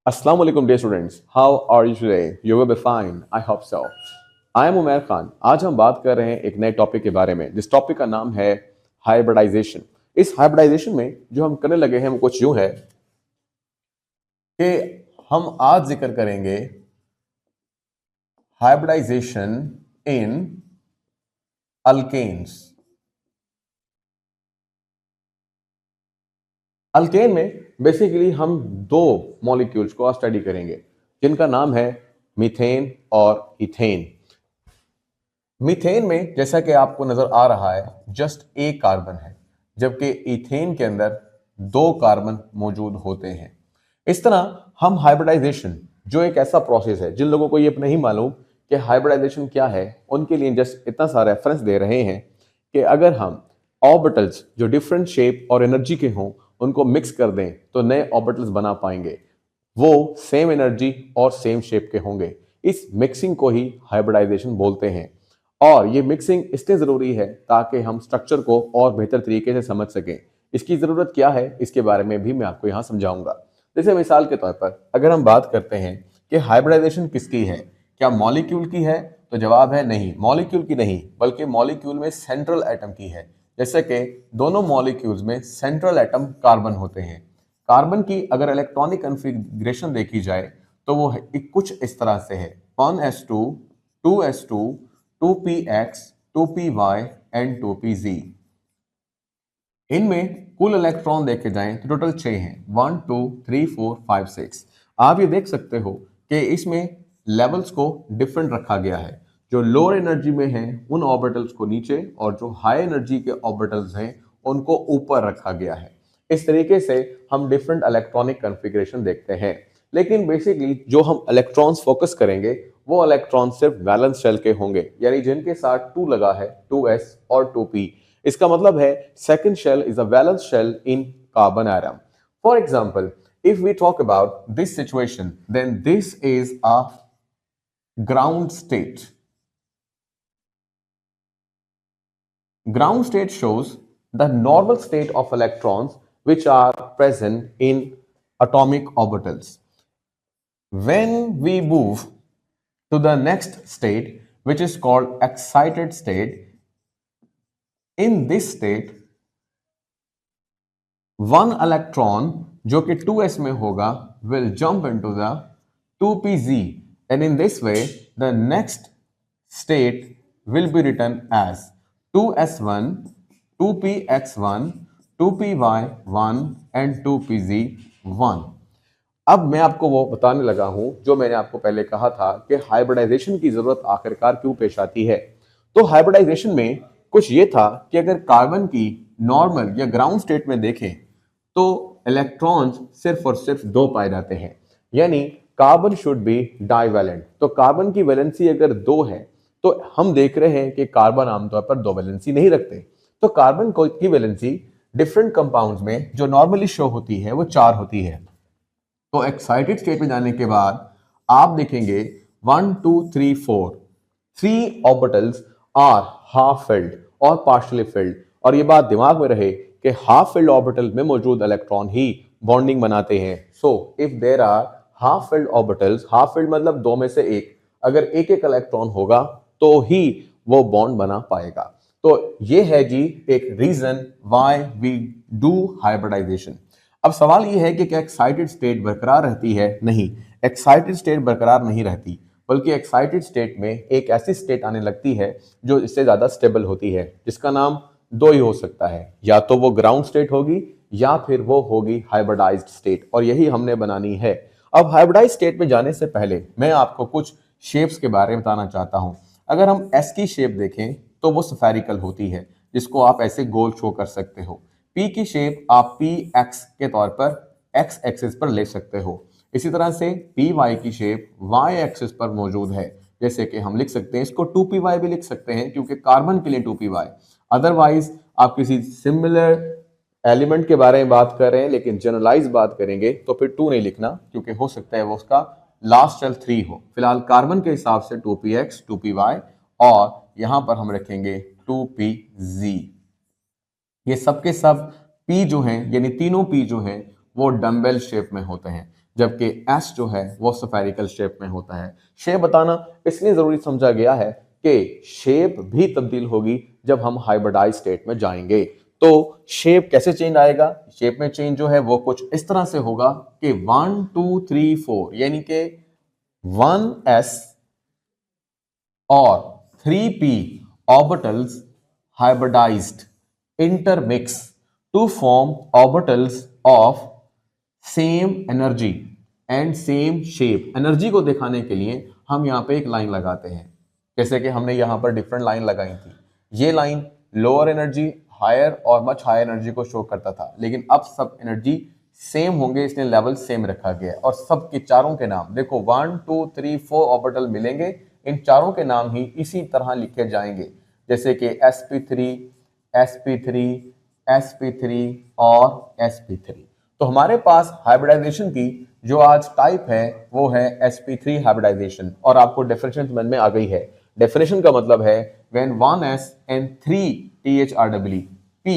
Assalamu alaikum dear students. How are you today? You will be fine. I hope so. I am Umair Khan. आज हम बात कर रहे हैं एक नए टॉपिक के बारे में जिस टॉपिक का नाम है हाइब्रिडाइजेशन. इस हाइब्रिडाइजेशन में जो हम करने लगे हैं वो कुछ यूं है कि हम आज जिक्र करेंगे हाइब्रिडाइजेशन इन अल्केन्स. अल्केन में बेसिकली हम दो मॉलिक्यूल्स को स्टडी करेंगे जिनका नाम है मीथेन और इथेन. मीथेन में जैसा कि आपको नजर आ रहा है जस्ट एक कार्बन है, जबकि इथेन के अंदर दो कार्बन मौजूद होते हैं. इस तरह हम हाइब्रिडाइजेशन, जो एक ऐसा प्रोसेस है, जिन लोगों को ये नहीं मालूम कि हाइब्रिडाइजेशन क्या है, उनके लिए जस्ट इतना सा रेफरेंस दे रहे हैं कि अगर हम ऑर्बिटल्स जो डिफरेंट शेप और एनर्जी के हों उनको मिक्स कर दें तो नए ऑर्बिटल्स बना पाएंगे. वो सेम एनर्जी और सेम शेप के होंगे. इस मिक्सिंग को ही हाइब्रिडाइजेशन बोलते हैं. और ये मिक्सिंग इसलिए जरूरी है ताकि हम स्ट्रक्चर को और बेहतर तरीके से समझ सकें. इसकी जरूरत क्या है इसके बारे में भी मैं आपको यहाँ समझाऊंगा. जैसे मिसाल के तौर पर अगर हम बात करते हैं कि हाइब्रिडाइजेशन किसकी है, क्या मॉलिक्यूल की है, तो जवाब है नहीं, मॉलिक्यूल की नहीं, बल्कि मॉलिक्यूल में सेंट्रल एटम की है. जैसे कि दोनों मॉलिक्यूल्स में सेंट्रल एटम कार्बन होते हैं. कार्बन की अगर इलेक्ट्रॉनिक कॉन्फ़िगरेशन देखी जाए तो वो कुछ इस तरह से है: 1s2 2s2 2px 2py and 2pz. इनमें कुल इलेक्ट्रॉन देखे जाएं तो टोटल 6 हैं, 1 2 3 4 5 6. आप ये देख सकते हो कि इसमें लेवल्स को डिफरेंट रखा गया है. जो लोअर एनर्जी में हैं उन ऑर्बिटल्स को नीचे और जो हाई एनर्जी के ऑर्बिटल्स हैं उनको ऊपर रखा गया है. इस तरीके से हम डिफरेंट इलेक्ट्रॉनिक कॉन्फ़िगरेशन देखते हैं. लेकिन बेसिकली जो हम इलेक्ट्रॉन्स फोकस करेंगे वो इलेक्ट्रॉन सिर्फ वैलेंस शेल के होंगे, यानी जिनके साथ 2 लगा है, 2s और 2p. इसका मतलब है second shell is a valence shell in carbon atom. For example, if we talk about this situation, then this is a ground state. Ground state shows the normal state of electrons which are present in atomic orbitals. When we move to the next state, which is called excited state, in this state one electron जो कि 2s में होगा will jump into the 2pz, and in this way the next state will be written as 2s1 2px1 2py1 and 2pz1. अब मैं आपको वो बताने लगा हूं जो मैंने आपको पहले कहा था कि हाइब्रिडाइजेशन की जरूरत आखिरकार क्यों पेश आती है. तो हाइब्रिडाइजेशन में कुछ ये था कि अगर कार्बन की नॉर्मल या ग्राउंड स्टेट में देखें तो इलेक्ट्रॉन्स सिर्फ और सिर्फ दो पाए जाते हैं, यानी कार्बन शुड बी डाइवैलेंट. तो कार्बन की वैलेंसी अगर 2 है तो हम देख रहे हैं कि कार्बन आमतौर पर 2 वैलेंसी नहीं रखते. तो कार्बन की वैलेंसी डिफरेंट कंपाउंड्स में जो नॉर्मली शो होती है वो 4 होती है. तो एक्साइटेड स्टेट में जाने के बाद आप देखेंगे 1 2 3 4 3 ऑर्बिटल्स आर हाफ फिल्ड और पार्शियली फिल्ड. और ये बात दिमाग में रहे कि हाफ फिल्ड ऑर्बिटल में मौजूद इलेक्ट्रॉन ही बॉन्डिंग बनाते हैं. So if there are half filled orbitals, half filled मतलब 2 में से एक, अगर एक एक इलेक्ट्रॉन होगा तो ही वो बॉन्ड बना पाएगा. तो ये है जी एक reason why we do hybridization. अब सवाल ये है कि क्या एक्साइटेड स्टेट बरकरार रहती है? नहीं, एक्साइटेड स्टेट बरकरार नहीं रहती, बल्कि एक्साइटेड स्टेट में एक ऐसी स्टेट आने लगती है जो इससे ज्यादा स्टेबल होती है, जिसका नाम 2 ही हो सकता है, या तो वो ग्राउंड स्टेट होगी या फिर वो होगी हाइब्रिडाइज्ड स्टेट, और यही हमने बनानी है. अब हाइब्रिडाइज्ड स्टेट में जाने से पहले मैं आपको कुछ शेप्स के बारे में बताना चाहता हूं. अगर हम एस की शेप देखें तो वो स्फेरिकल होती है, जिसको आप ऐसे गोल शो कर सकते हो. पी की शेप आप पी एक्स के तौर पर एक्स एक्सिस पर ले सकते हो. इसी तरह से पी वाई की शेप वाई एक्सिस पर मौजूद है. जैसे कि हम लिख सकते हैं इसको 2py भी लिख सकते हैं क्योंकि कार्बन के लिए 2py. अदरवाइज आप किसी सिमिलर एलिमेंट के बारे में बात कर रहे हैं लेकिन जनरलाइज बात करेंगे तो फिर 2 नहीं लिखना, क्योंकि हो सकता है वो उसका लास्ट शेल 3 हो. फिलहाल कार्बन के हिसाब से 2px 2py और यहां पर हम रखेंगे 2pz. ये सब के सब P जो हैं, यानी तीनों P जो हैं वो डम्बेल शेप में होते हैं. जबकि एस जो है वो स्फेरिकल शेप में होता है। शेप बताना इसलिए जरूरी समझा गया है कि शेप भी तब्दील होगी जब हम हाइब्रिडाइज स्टेट में जाएंगे। तो शेप कैसे चेंज आएगा? शेप में चेंज जो है वो कुछ इस तरह से होगा कि 1 2 3 4 यानी कि 1s और 3p orbitals hybridized intermix to form orbitals of same energy and same shape. Energy को दिखाने के लिए हम यहां पे एक लाइन लगाते हैं, जैसे कि हमने यहां पर डिफरेंट लाइन लगाई थी। ये लाइन लोअर एनर्जी, हायर और मच हायर एनर्जी को शो करता था, लेकिन अब सब एनर्जी सेम होंगे, इसलिए लेवल सेम रखा गया है। और सब के चारों के नाम देखो 1 2 3 4 ऑर्बिटल मिलेंगे, इन चारों के नाम ही इसी तरह लिखे जाएंगे, जैसे कि sp3 sp3 sp3 और sp3। तो हमारे पास हाइब्रिडाइजेशन की जो आज टाइप है वो है sp3 हाइब्रिडाइजेशन, और आपको डेफिनेशन समझ में आ गई है। डेफिनेशन का मतलब है when 1s and 3 p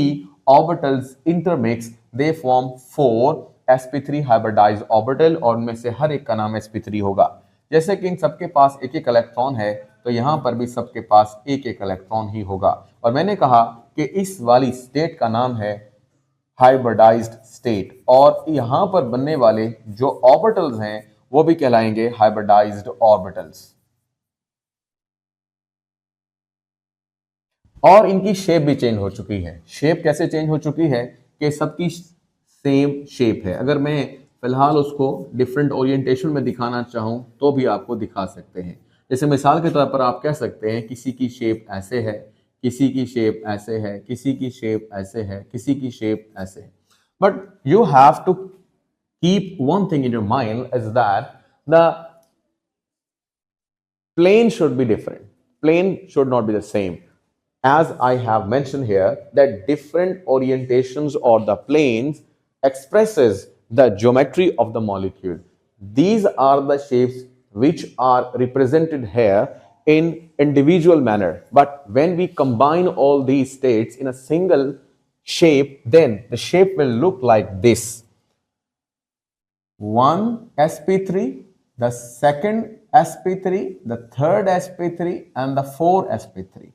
orbitals intermix they form 4 sp3 hybridized orbital, और उनमें से हर एक का नाम sp3 होगा। जैसे कि इन सबके पास एक एक इलेक्ट्रॉन है, तो यहां पर भी सबके पास एक एक इलेक्ट्रॉन ही होगा। और मैंने कहा कि इस वाली स्टेट का नाम है हाइब्रिडाइज्ड स्टेट, और यहां पर बनने वाले जो ऑर्बिटल्स हैं वो भी कहलाएंगे हाइब्रिडाइज्ड ऑर्बिटल्स। और इनकी शेप भी चेंज हो चुकी है। शेप कैसे चेंज हो चुकी है कि सबकी सेम शेप है। अगर मैं फिलहाल उसको डिफरेंट ओरिएंटेशन में दिखाना चाहूं तो भी आपको दिखा सकते हैं। जैसे मिसाल के तौर पर आप कह सकते हैं किसी की शेप ऐसे है, किसी की शेप ऐसे है, किसी की शेप ऐसे है, किसी की शेप ऐसे है। But you have to keep one thing in your mind is that the plane should be different. Plane should not be the same. As I have mentioned here, that different orientations or the planes expresses the geometry of the molecule. These are the shapes which are represented here in individual manner. But when we combine all these states in a single shape, then the shape will look like this. One sp3, the second sp3, the third sp3, and the fourth sp3.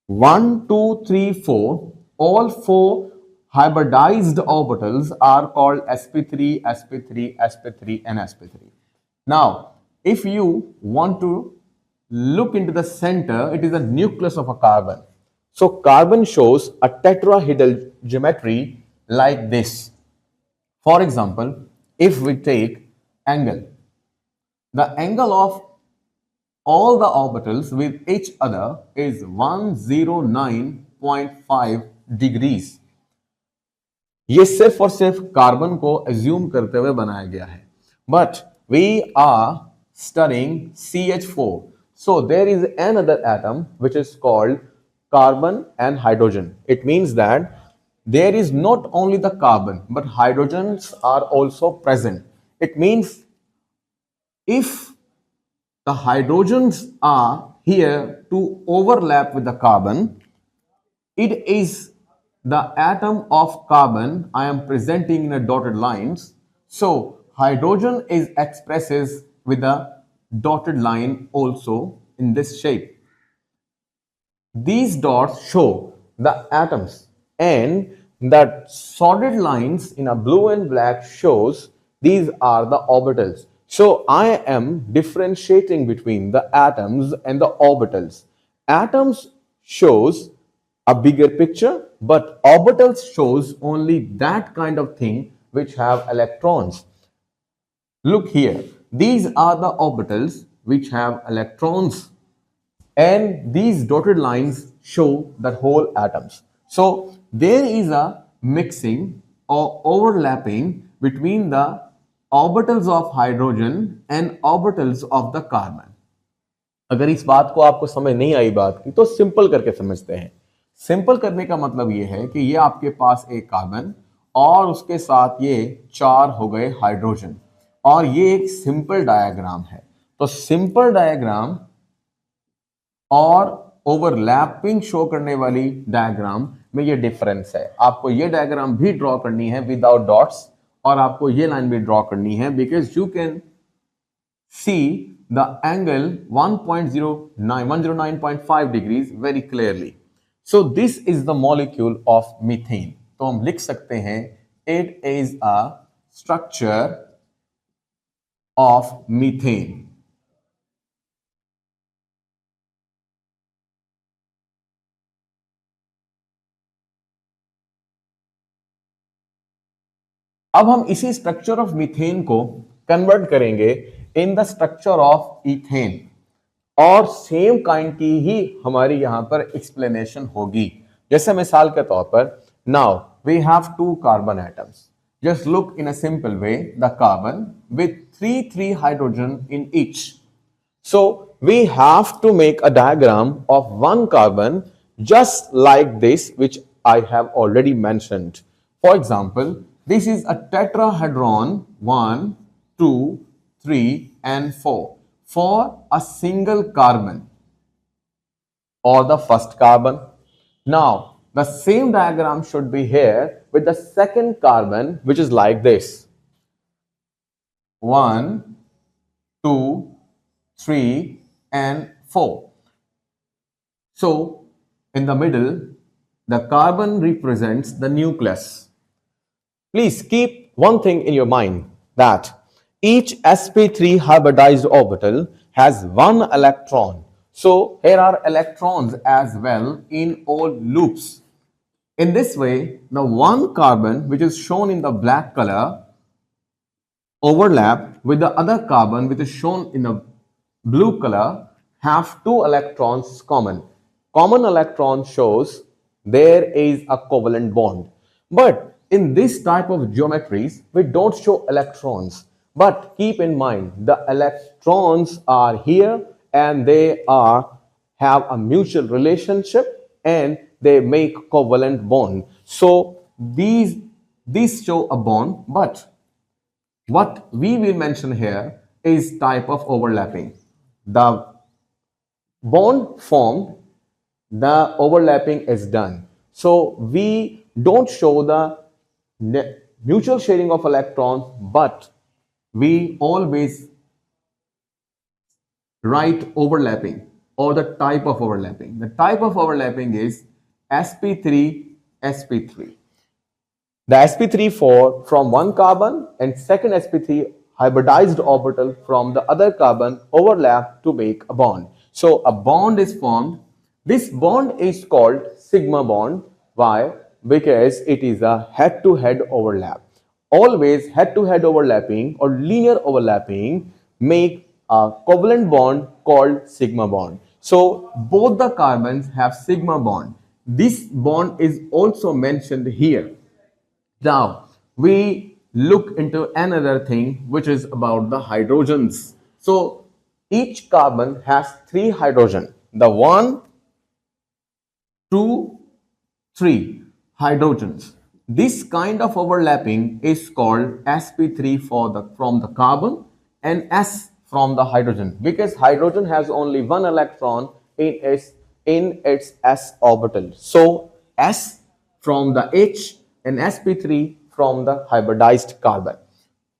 1 2 3 4, all four hybridized orbitals are called sp3 sp3 sp3 and sp3. Now if you want to look into the center, it is the nucleus of a carbon. So carbon shows a tetrahedral geometry like this. For example, if we take angle, the angle of all the orbitals with each other is 109.5 degrees. ये सिर्फ और सिर्फ carbon को assume करते हुए बनाया गया है, but we are studying CH4. So there is another atom which is called carbon and hydrogen. It means that there is not only the carbon but hydrogens are also present. It means if the hydrogens are here to overlap with the carbon, it is the atom of carbon I am presenting in a dotted lines. So hydrogen is expresses with a dotted line also in this shape. These dots show the atoms, and the solid lines in a blue and black shows these are the orbitals. So I am differentiating between the atoms and the orbitals. Atoms shows a bigger picture, but orbitals shows only that kind of thing which have electrons. Look here, these are the orbitals which have electrons, and these dotted lines show the whole atoms. So there is a mixing or overlapping between the orbitals of hydrogen and orbitals of the carbon. अगर इस बात को आपको समझ नहीं आई बात की तो सिंपल करके समझते हैं। सिंपल करने का मतलब ये है कि ये आपके पास एक कार्बन और उसके साथ ये 4 हो गए हाइड्रोजन, और ये एक सिंपल डायग्राम है। तो सिंपल डायग्राम और ओवरलैपिंग शो करने वाली डायग्राम में ये डिफरेंस है। आपको ये डायग्राम भी ड्रॉ करनी है विदाउट डॉट्स, और आपको ये लाइन भी ड्रॉ करनी है because you can see the angle 109.5 degrees very clearly. So this is the molecule of methane. तो हम लिख सकते हैं it is a structure of methane. अब हम इसी स्ट्रक्चर ऑफ मीथेन को कन्वर्ट करेंगे in the structure of ethane और सेम काइंड की ही हमारी यहां पर एक्सप्लेनेशन होगी. जैसे मिसाल के तौर पर now we have two carbon atoms. Just look in a simple way the carbon with three hydrogen in each. So we have to make a diagram of one carbon just like this, which I have already mentioned. For example, this is a tetrahedron 1, 2, 3 and 4 for a single carbon or the first carbon. Now, the same diagram should be here with the second carbon, which is like this. 1, 2, 3 and 4. So in the middle the carbon represents the nucleus. Please keep one thing in your mind that each sp3 hybridized orbital has one electron. So here are electrons as well in all loops. In this way the one carbon which is shown in the black color overlap with the other carbon which is shown in the blue color have two electrons common. Common electron shows there is a covalent bond. But in this type of geometries, we don't show electrons. But keep in mind, the electrons are here and they have a mutual relationship and they make covalent bond. So these show a bond, but what we will mention here is type of overlapping. The bond formed, the overlapping is done. So we don't show the mutual sharing of electrons, but we always write overlapping or the type of overlapping. The type of overlapping is sp3 sp3. The sp3 from one carbon and second sp3 hybridized orbital from the other carbon overlap to make a bond. So a bond is formed. This bond is called sigma bond. Why? Because it is a head-to-head overlap. Always head-to-head overlapping or linear overlapping make a covalent bond called sigma bond. So both the carbons have sigma bond. This bond is also mentioned here. Now we look into another thing which is about the hydrogens. So each carbon has 3 hydrogen. The 1, 2, 3 hydrogens. This kind of overlapping is called sp3 from the carbon and s from the hydrogen, because hydrogen has only one electron in its s orbital. So s from the H and sp3 from the hybridized carbon.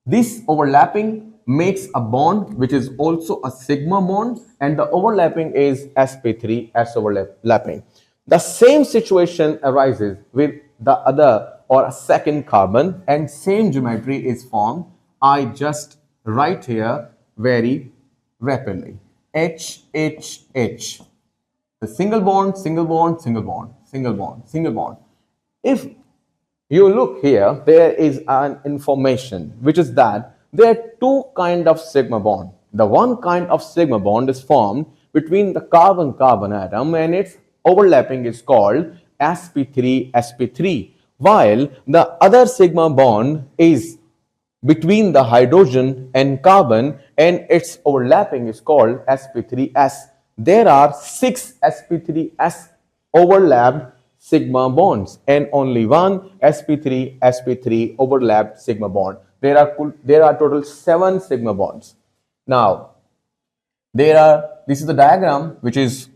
This overlapping makes a bond which is also a sigma bond, and the overlapping is sp3 s overlapping. The same situation arises with the other or a second carbon and same geometry is formed. I just write here very rapidly. H, H, H. The single bond, single bond, single bond, single bond, single bond. If you look here, there is an information which is that there are two kinds of sigma bond. The one kind of sigma bond is formed between the carbon-carbon atom and its overlapping is called sp3-sp3, while the other sigma bond is between the hydrogen and carbon and its overlapping is called sp3s. There are 6 sp3s overlapped sigma bonds and only one sp3 overlapped sigma bond. There are total 7 sigma bonds. Now this is the diagram which is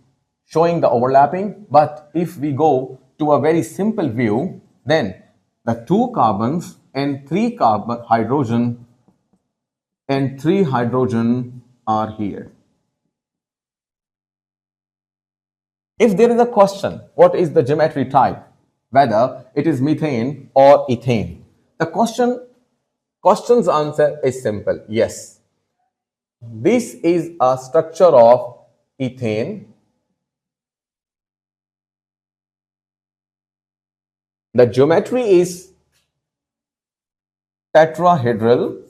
showing the overlapping, but if we go to a very simple view, then the 2 carbons and 3 carbon hydrogen and 3 hydrogen are here. If there is a question, what is the geometry type, whether it is methane or ethane, the question's answer is simple. Yes, this is a structure of ethane. The geometry is tetrahedral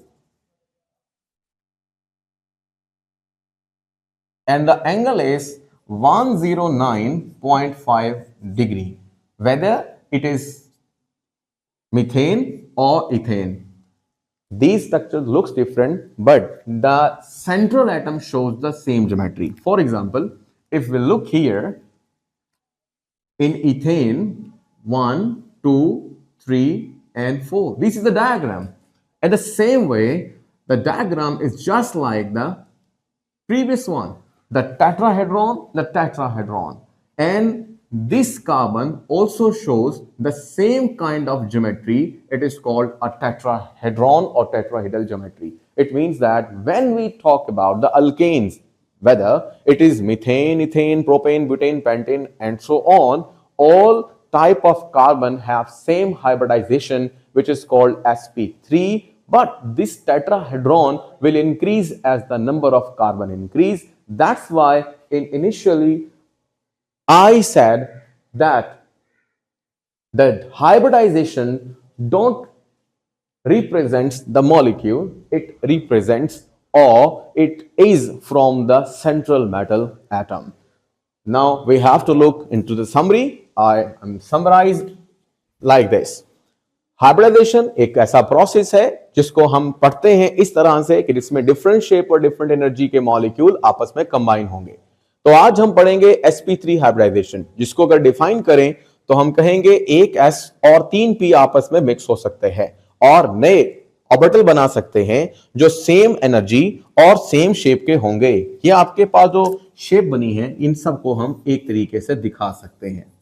and the angle is 109.5 degree, whether it is methane or ethane. These structures looks different, but the central atom shows the same geometry. For example, if we look here in ethane, 1, 2, 3 and 4. This is the diagram. And the same way, the diagram is just like the previous one, the tetrahedron, and this carbon also shows the same kind of geometry. It is called a tetrahedron or tetrahedral geometry. It means that when we talk about the alkanes, whether it is methane, ethane, propane, butane, pentane and so on, all type of carbon have same hybridization, which is called sp3. But this tetrahedron will increase as the number of carbon increase. That's why initially I said that the hybridization don't represents the molecule, it represents or it is from the central metal atom. Now we have to look into the summary. I am summarized like this. Hybridization एक ऐसा process है जिसको हम पढ़ते हैं इस तरह से कि जिसमें डिफरेंट शेप और डिफरेंट एनर्जी के मॉलिक्यूल आपस में कंबाइन होंगे. तो आज हम पढ़ेंगे sp3 हाइब्रिडाइजेशन, जिसको अगर डिफाइन करें तो हम कहेंगे एक s और 3 p आपस में मिक्स हो सकते हैं और नए ऑर्बिटल बना सकते हैं जो सेम एनर्जी और सेम शेप के होंगे. ये आपके पास जो शेप बनी है इन सबको हम एक तरीके से दिखा सकते हैं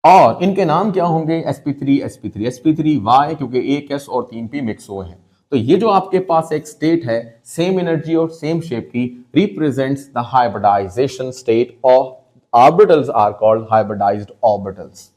और इनके नाम क्या होंगे? sp3 वाई, क्योंकि एक s और 3 p मिक्स हुए हैं. तो ये जो आपके पास एक स्टेट है सेम एनर्जी और सेम शेप की, represents the hybridization state of orbitals are called hybridized orbitals.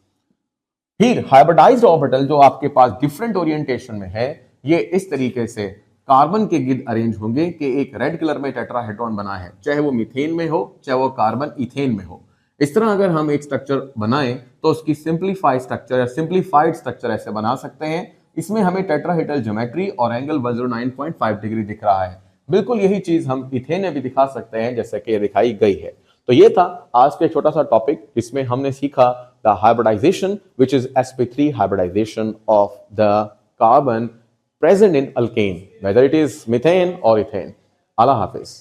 फिर हाइब्रिडाइज्ड ऑर्बिटल जो आपके पास डिफरेंट ओरिएंटेशन में है, ये इस तरीके से कार्बन के गिर्द अरेंज होंगे कि एक रेड कलर में टेट्राहेड्रॉन बना है, चाहे वो मीथेन में हो चाहे वो कार्बन इथेन में हो. इस तरह अगर हम एक स्ट्रक्चर बनाएं तो उसकी सिंप्लीफाइड स्ट्रक्चर या सिंप्लीफाइड स्ट्रक्चर ऐसे बना सकते हैं. इसमें हमें टेट्राहेड्रल ज्योमेट्री और एंगल 109.5 डिग्री दिख रहा है. बिल्कुल यही चीज हम इथेन में भी दिखा सकते हैं जैसे कि दिखाई गई है. तो ये था आज का छोटा सा टॉपिक जिसमें हमने सीखा the hybridization which is sp3 hybridization of the carbon present in alkane, whether it is methane और इथेन. अल्लाह हाफिज.